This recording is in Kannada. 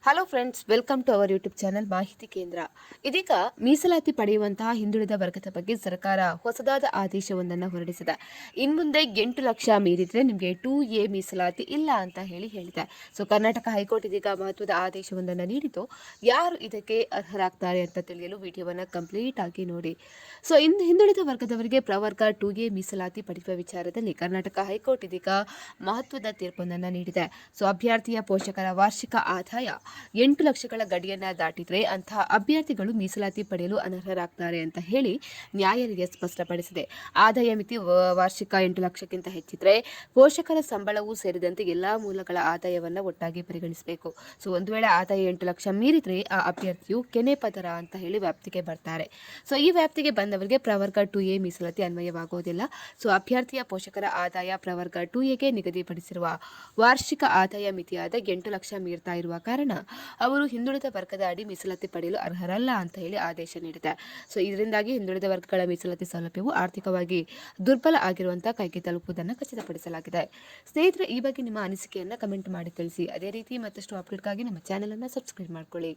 Hello friends, welcome to our YouTube channel ಮಾಹಿತಿ ಕೇಂದ್ರ. ಇದೀಗ ಮೀಸಲಾತಿ ಪಡೆಯುವಂತಹ ಹಿಂದುಳಿದ ವರ್ಗದ ಬಗ್ಗೆ ಸರ್ಕಾರ ಹೊಸದಾದ ಆದೇಶವೊಂದನ್ನು ಹೊರಡಿಸಿದೆ. ಇನ್ಮುಂದೆ 8 ಲಕ್ಷ ಮೀರಿದ್ರೆ ನಿಮಗೆ 2A ಮೀಸಲಾತಿ ಇಲ್ಲ ಅಂತ ಹೇಳಿದೆ. ಸೊ ಕರ್ನಾಟಕ ಹೈಕೋರ್ಟ್ ಇದೀಗ ಮಹತ್ವದ ಆದೇಶವೊಂದನ್ನು ನೀಡಿದ್ದು, ಯಾರು ಇದಕ್ಕೆ ಅರ್ಹರಾಗ್ತಾರೆ ಅಂತ ತಿಳಿಯಲು ವಿಡಿಯೋವನ್ನು ಕಂಪ್ಲೀಟ್ ಆಗಿ ನೋಡಿ. ಸೊ ಹಿಂದುಳಿದ ವರ್ಗದವರಿಗೆ ಪ್ರವರ್ಗ 2A ಮೀಸಲಾತಿ ಪಡೆಯುವ ವಿಚಾರದಲ್ಲಿ ಕರ್ನಾಟಕ ಹೈಕೋರ್ಟ್ ಇದೀಗ ಮಹತ್ವದ ತೀರ್ಪೊಂದನ್ನು ನೀಡಿದೆ. ಸೊ ಅಭ್ಯರ್ಥಿಯ ಪೋಷಕರ ವಾರ್ಷಿಕ ಆದಾಯ 8 ಲಕ್ಷಗಳ ಗಡಿಯನ್ನ ದಾಟಿದ್ರೆ ಅಂತಹ ಅಭ್ಯರ್ಥಿಗಳು ಮೀಸಲಾತಿ ಪಡೆಯಲು ಅನರ್ಹರಾಗ್ತಾರೆ ಅಂತ ಹೇಳಿ ನ್ಯಾಯಾಲಯ ಸ್ಪಷ್ಟಪಡಿಸಿದೆ. ಆದಾಯ ಮಿತಿ ವಾರ್ಷಿಕ 8 ಲಕ್ಷಕ್ಕಿಂತ ಹೆಚ್ಚಿದ್ರೆ ಪೋಷಕರ ಸಂಬಳವೂ ಸೇರಿದಂತೆ ಎಲ್ಲಾ ಮೂಲಗಳ ಆದಾಯವನ್ನ ಒಟ್ಟಾಗಿ ಪರಿಗಣಿಸಬೇಕು. ಸೊ ಒಂದು ವೇಳೆ ಆದಾಯ 8 ಲಕ್ಷ ಮೀರಿದ್ರೆ ಆ ಅಭ್ಯರ್ಥಿಯು ಕೆನೆ ಪದರ ಅಂತ ಹೇಳಿ ವ್ಯಾಪ್ತಿಗೆ ಬರ್ತಾರೆ. ಸೊ ಈ ವ್ಯಾಪ್ತಿಗೆ ಬಂದವರಿಗೆ ಪ್ರವರ್ಗ 2A ಮೀಸಲಾತಿ ಅನ್ವಯವಾಗುವುದಿಲ್ಲ. ಸೊ ಅಭ್ಯರ್ಥಿಯ ಪೋಷಕರ ಆದಾಯ ಪ್ರವರ್ಗ 2Aಗೆ ನಿಗದಿಪಡಿಸಿರುವ ವಾರ್ಷಿಕ ಆದಾಯ ಮಿತಿಯಾದ 8 ಲಕ್ಷ ಮೀರ್ತಾ ಇರುವ ಕಾರಣ ಅವರು ಹಿಂದುಳಿದ ವರ್ಗದ ಅಡಿ ಮೀಸಲಾತಿ ಪಡೆಯಲು ಅರ್ಹರಲ್ಲ ಅಂತ ಹೇಳಿ ಆದೇಶ ನೀಡಿದೆ. ಸೊ ಇದರಿಂದಾಗಿ ಹಿಂದುಳಿದ ವರ್ಗಗಳ ಮೀಸಲಾತಿ ಸೌಲಭ್ಯವು ಆರ್ಥಿಕವಾಗಿ ದುರ್ಬಲ ಆಗಿರುವಂತಹ ಕೈಗೆ ತಲುಪುವುದನ್ನು ಖಚಿತಪಡಿಸಲಾಗಿದೆ. ಸ್ನೇಹಿತರೆ, ಈ ಬಗ್ಗೆ ನಿಮ್ಮ ಅನಿಸಿಕೆಯನ್ನ ಕಮೆಂಟ್ ಮಾಡಿ ತಿಳಿಸಿ. ಅದೇ ರೀತಿ ಮತ್ತಷ್ಟು ಅಪ್ಡೇಟ್ಗಾಗಿ ನಮ್ಮ ಚಾನೆಲ್ ಅನ್ನು ಸಬ್ಸ್ಕ್ರೈಬ್ ಮಾಡ್ಕೊಳ್ಳಿ.